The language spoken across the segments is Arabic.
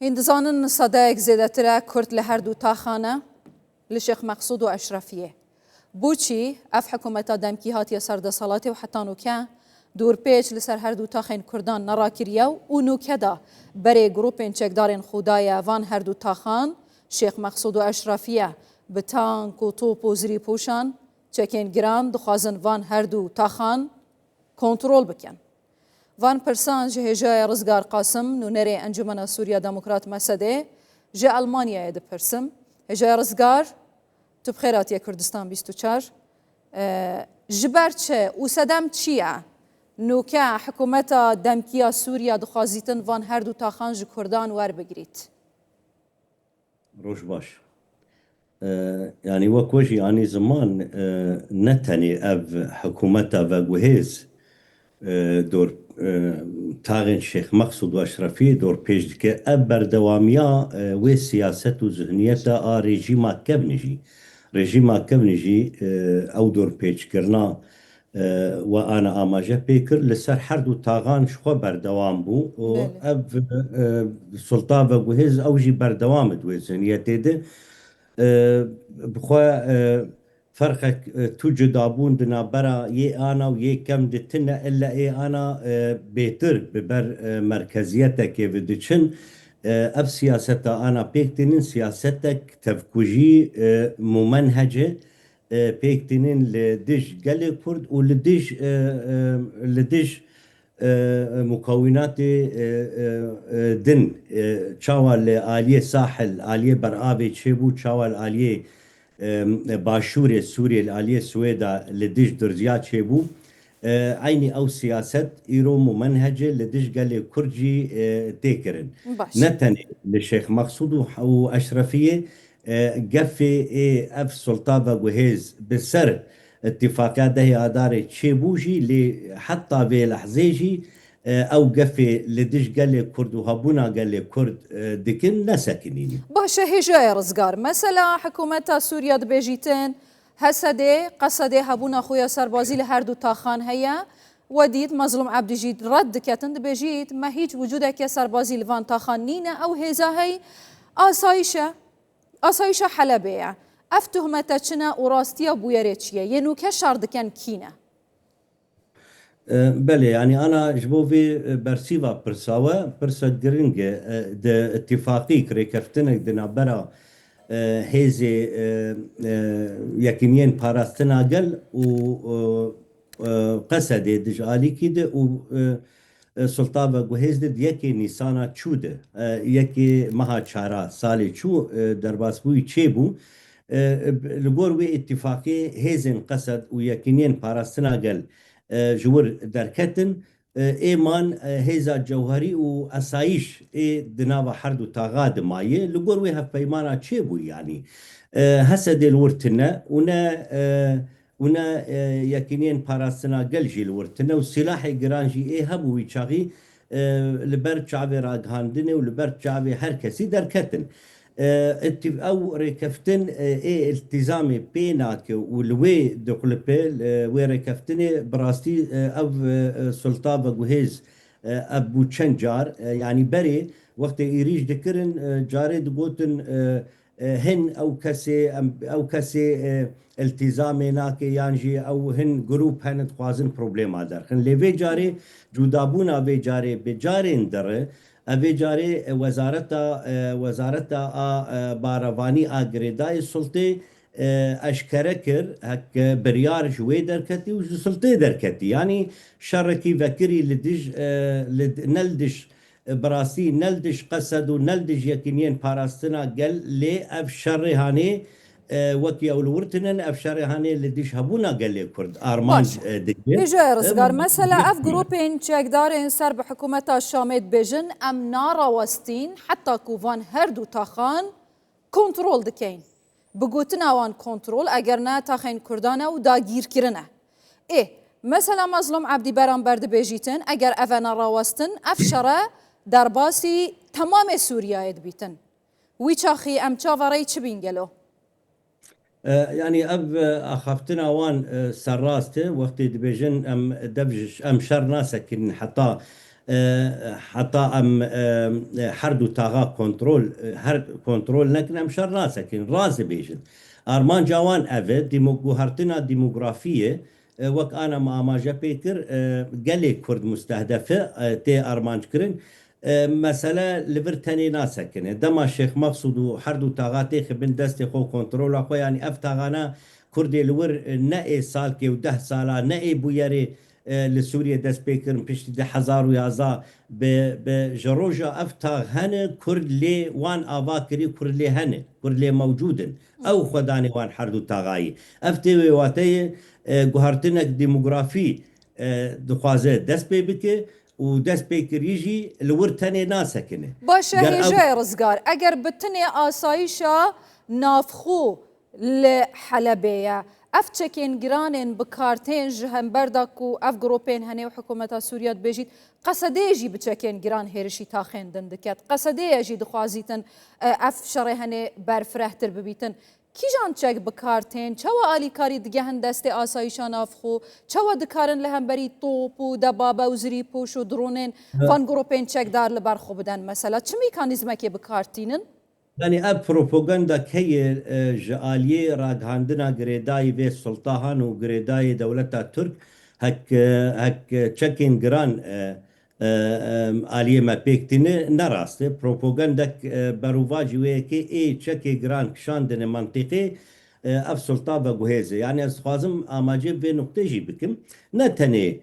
هندزانن صدایک زیادتره کرد لهر دو تاخانه لشيخ مقصود و اشرفیه. بوچی اف حکومت دمکی هاتی سرد صلاتی و حتی نوکه دور پیچ لسر هر دو تاخین کردان نراکریه و نوکه دا برای گروپین چکدارین خدای وان هر دو تاخان شیخ مقصود و اشرفیه به تانک و توپ و زری پوشان چکین گران دخوازن وان هر دو تاخان کنترل بکن. وان پرسان جه جای رزگار قاسم نونری انجمن سوریا دموکرات مسده جه آلمانیا ده پرسم جای رزگار تو بخیراتی کردستان 24 جبر چه و صدم چیه نوکه حکومت دمکیا سوریا دخوازیتن وان هر دو تاخان جه کردان ور بگرید روش باش يعني وكوجي يعني زمان نتني اف حكومتها وجهز دور تاغن شيخ مقصود واشرفي دور بيج كي ابر دواميا وسياسة وذهنيتها ريجيما كبنجي او دور بيج كرنا وانا اماجه بيكر لسر حردو تاغان شخو بردوام بو اب سلطان وجهز او جي بردوام دو ذهنيتي ده بخوا فرقك توجد ابون دنا برا انا ويا كم دتنا الا انا بيتر ببر مركزيتك بدشن اب سياستها انا بيكتنين سياستك تفكوجي ممنهجه بيكتنين لدش قال كرد لدش مكونات دن شاول آلية ساحل آلية برآبي تشيبو شاول آلية باشور سوريا الآلية سويدا لديش درزيات شيبو عيني أو سياسة إيرو ممنهجة لديش قال كرجي تيكرن نتني للشيخ مقصود وأشرفية قفي أف سلطان وهيز بالسر اتفاقات ده اداره تشيبوجي اللي حتى في لحظيجي او قفي لدش قال لي كرد وهبونا قال لي كرد دكن نسكنيني باشه هجاي رزقار مثلا حكومه سوريا دبيجيتين هسدي قصدي هبونا خويا سربازي لهر دو تاخان هيا وديت مظلوم عبد جيد رد كاتن دبيجيت ما هيج وجودك يا سربازي لفان تاخان نينا او هيزا هي آسایش حلبه اف تهمت چنه و راستیا بویره چیه یه نوکه شاردکن کینه بله يعني انا جبوفي برسيفا برساوة برسا جرينجة ده اتفاقي كريكفتنك دنا برا هيزي يكينين باراستنا قل و قصد دجالي كده و سلطان وجهز دد يكي نيسانا تشوده يكي مها چارا سالي چو درباسبوي چيبو لگور وی اتفاقی هیزن قصد و یکینین پاراستنا گل جور درکتن ایمان هیزا جوهری و اسایش دناوا حردو تاغاد مایه لگور وی هف پیمانا چه بو يعني هسد الورتنا ونا یکینین پاراستنا گل جی الورتنا و سلاح گرانجی هبو وی چاغی لبر چاوی راگهاندنه و لبر چاوی هر کسی درکتن او ريكفتن التزامي بيناك والوي دقلبيل وي ريكفتني براستي او سلطان وجهز ابو تشنجار يعني بري وقت يريج ذكرن جاري دقوتن هن او كسي التزامي ناك يانجي او هن جروب هن تخوازن بروبليم دار خن لي جاري جودابونا في جاري بجارين دره اوی جاری وزارتا باروانی آگریدای سلطه اشکره کر هک بریار جوی درکتی و سلطه درکتی یعنی شرکی وکری نلدش براسی نلدش قصد و نلدش یکینین پاراستنا گل لی اف شرهانی وكي اولورتنن افشار هاني اللي ديش هبونا قال لي كرد ارمانج دقيقه اجا رزقار مثلا اف جروبين تشيكدارين سر بحكومه الشامت بيجن ام نارا وستين حتى كوفان هردو تاخان كنترول دكين بقوتنا وان كنترول اگرنا تاخين كردانا و داگير كرنا مثلا مظلوم عبدي برام برد بيجيتن اگر افنا راوستن افشره درباسي تمام سوريا بيتن ويچاخي ام چاوري چبينگلو يعني اب اخفتنا وان سراسته وقت دبيجن ام دبج ام شر ناسك ان حتى حتى ام حردو تاغا كنترول هر كنترول نكن ام شر راسكن راز بيجن ارمان جوان افي جوهرتنا ديموغرافيه وك انا ما ماجا بيكر قالي كرد مستهدفه تي ارمان كرن مسألة لبرتاني ناسكن دما الشيخ مقصود وحردو تاغاتي خبن دستي خو كنترول اخو يعني افتاغانا كردي لور نائي سالكي وده سالا نائي بويري لسوريا دست بيكر بشتي ده 1011 بجروجا افتاغ هنه كرد لي وان افاكري كرد لي هنه كرد لي موجودن او خداني وان حردو تاغاي افتي واتي جوهرتنك ديموغرافي دخوازه دست بي بكي و دست بيكر يجي لورتاني ناسكنه باشا هجاي رزقار اگر بتني آسايشا نافخو لحلبية اف تشكين جرانين بكارتين جهم برداكو اف جروبين هني وحكومة سوريا بيجيت قصدي يجي بتشكين جران هيرشي تاخين دندكات قصدي يجي دخوازيتن اف شري هني برفرهتر ببيتن کی جان چک بکارتین چوا آلی کاری دیگه هندست آسایشان افخو چوا دکارن لهم بری توپ و دبابه و زری پوش و درونین فان گروپین چک دار لبرخو بدن مثلا چه میکانیزمه که بکارتینن؟ يعني اب بروباغندا كي جاليه راغاندنا غريداي في سلطان وغريداي دولتا ترك هك تشكين جران آلية ما بيكتين نراسته بروباغندا بروفاجي ويكي اي تشكي جران كشاندن منطقي اف سلطان بغوهيزه يعني اسخازم اماجي في نقطه جي بكم نتني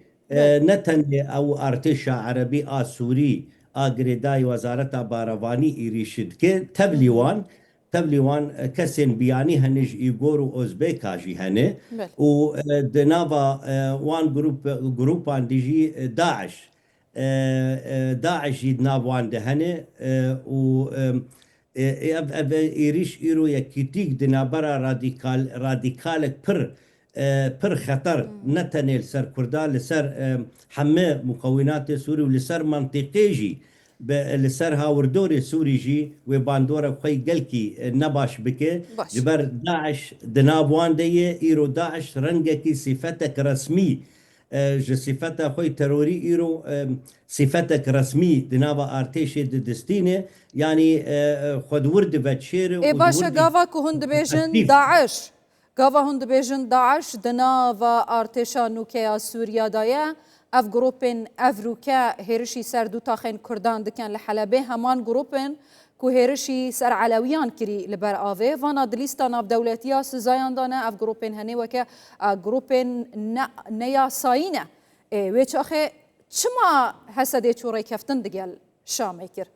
او ارتشا عربي سوري آگریدای وزارت باروانی ایریشد که تبلیوان کسین بیانی هنج ایگور و ازبک آجی هنه و دنابا وان گروپان دیجی داعش دناب وان دهنه و ایریش ایرو یکیتیک دنابرا رادیکالک پر خطر نتنه لسر كردان لسر حمى مكونات سوري ولسر منطقي جي لسر هاوردوري سوري جي وباندورا بخي قلكي نباش بكي جبر داعش دنابوان دي ايرو داعش رنجكي صفتك رسمي صفتها خوي تروري ايرو صفتك رسمي دنابا ارتيشي دستينه يعني خد ورد بتشير اي باشا قافا كهند بيجن داعش گاوا هند بیجن داعش دنا و ارتشا نوکیا سوریا دایا اف گروپن افروکا هرشی سر دو تاخن کردان دکن لحلبه همان گروپن کو هرشی سر علویان کری لبر آوه وانا دلیستان اف دولتیا سزایان دانه اف گروپن هنه وکا گروپن نیا ساینه ویچ آخه چما حسده چوری کفتن دگل شامه کر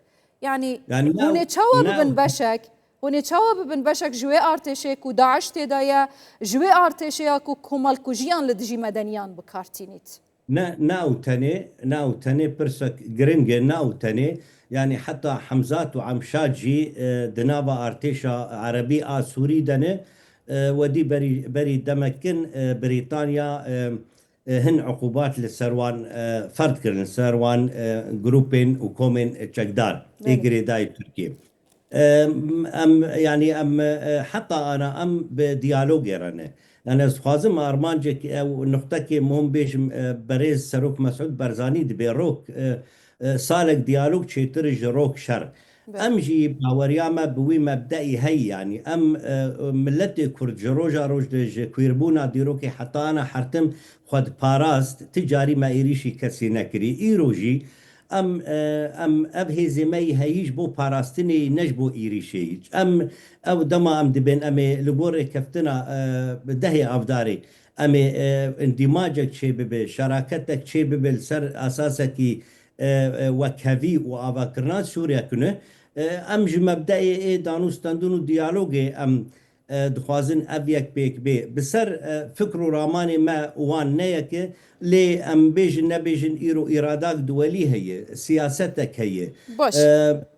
يعني هونه چاوا ببن بشک هوني تشاوب بن بشك جوي ارتشي كو داعش تدايا جوي ارتشي كو كمال كوجيان لدجي مدنيان بكارتينيت ناو تاني برسك جرينج ناو تاني يعني حتى حمزات وعمشاجي دنابا ارتشا عربي سوري دني ودي بري دمكن بريطانيا هن عقوبات للسروان فرد كرن سروان جروبين وكومين تشكدار اجري داي تركيا ام حتى انا بديالوج انا خوازم ارمانجك او نقطه كي مهم بيش بريز سروك مسعود برزاني دبيروك سالك ديالوج تشيتر جروك شر امجي باورياما بوي مبدئي هي يعني ملتي كرد جروجا روج كويربونا ديروكي حتى انا حرتم خد باراست تجاري ما ايريشي كسي نكري ايروجي ام ابهزي مي هيج بو باراستني نجبو ايريشيج او دما دبن لبور كفتنا بدهي افداري اندماجك شي بشراكتك شي بالسر اساسك وكافي وافاكرنات سوريا كنه ج مبدئي دانوستاندونو ديالوجي دخوازن ابيك بيك بي بسر فكرو راماني ما وان نيك لي بيجن نبيجن ايرو ارادات دولي هي سياستك هي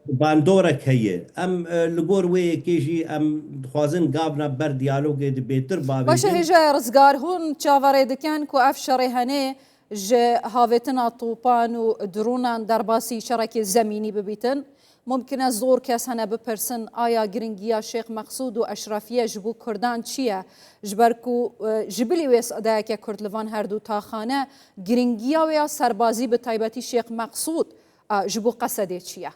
باندورك هي لبور وي كيجي دخوازن قابنا بر ديالوج بيتر بابي باش هجا رزقار هون تشافاري دكان كو افشري هني ج هافتنا طوبان ودرونا درباسي شركه زميني ببيتن ممکنه زور کس هنه بپرسن آیا گرنگیا شیخ مقصود و اشرافیه جبو کردان چیه؟ جبرکو جبلی ویس ادایه که کرد لوان هر دو تاخانه گرنگیا و یا سربازی به تایبتی شیخ مقصود جبو قصده چیه؟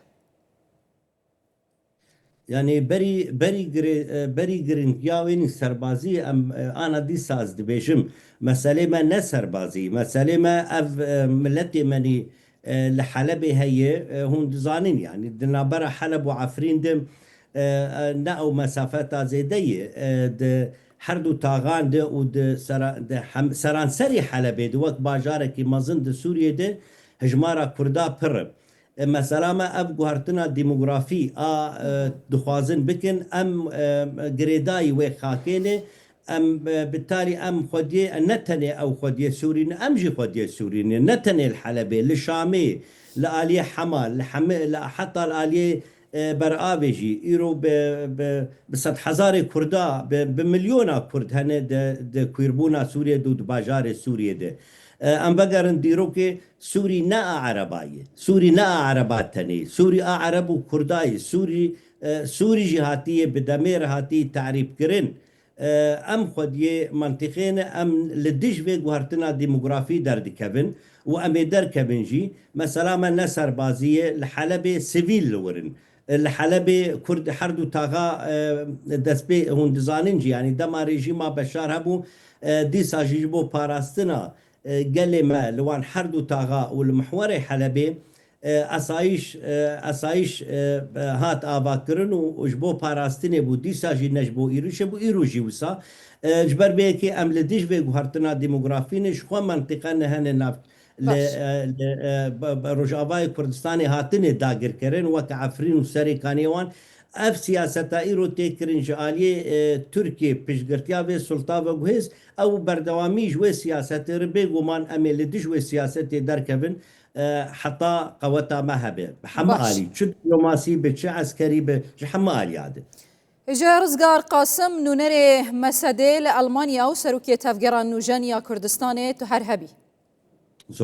يعني بري جرينجياوين سربازي ام انا دي ساز دبيجم مسألة ما نه سربازي مسألة ما اف ملتي مني لحلبي هي هون دزانين يعني دنابرا حلب وعفرين دم نقو مسافات زيدية د حردو تاغان ده و د سرانسري حلبي دو وقت باجاركي مازن د سوريا ده هجمارا كردا پرب مثلا ما اف گوهرتنا دیموگرافی دخوازن بکن ام گریدای و خاکینه ام بالتالي ام خديه نتني او خديه سوريين ام جي خديه سوريين نتني الحلبي للشامي لآلية حمال حتى الآلية برآبجي ايرو بصد حزار كردا بمليون كرد هنه د كويربونا سوريا دو باجار سوريا ده ام بقرن ديرو كي سوري نا عرباية سوري نا عرباتني سوري عرب وكرداي سوري جهاتية بدمير هاتي تعريب كرن ام خديه منطقين ام لديش في جوهرتنا ديموغرافي درد كبن وامي در كبن جي مثلا ما نسر بازية لحلبة سيفيل لورن الحلبة كرد حردو تاغا دسبي هون دزاننجي يعني دما ريجيما بشار هبو دي ساجيبو باراستنا قال ما لوان حردو تاغا والمحور حلبي اسايش هات اباكرن وجبو باراستني بو دي ساجي نجبو ايروش بو ايروجي وسا جبر بيكي ام لديش بيغو هرتنا ديموغرافين شخو منطقه نهن نفت رجاوای کردستانی هاتنه داگر کرن وک عفرین و سری کانیوان اف سیاستا ایرو تکرین جالی ترکیه پیشگرتیا و سلطا و گوهز او بردوامی جو سیاست ربی گمان امیل دیج و سیاست درکبن حتى قوتا مهبه حمالي شو دبلوماسي بتش عسكري بحمالي هذا إجا رزقار قاسم نونري مسدي لألمانيا وسروكية تفجير نوجانيا كردستاني تهرهبي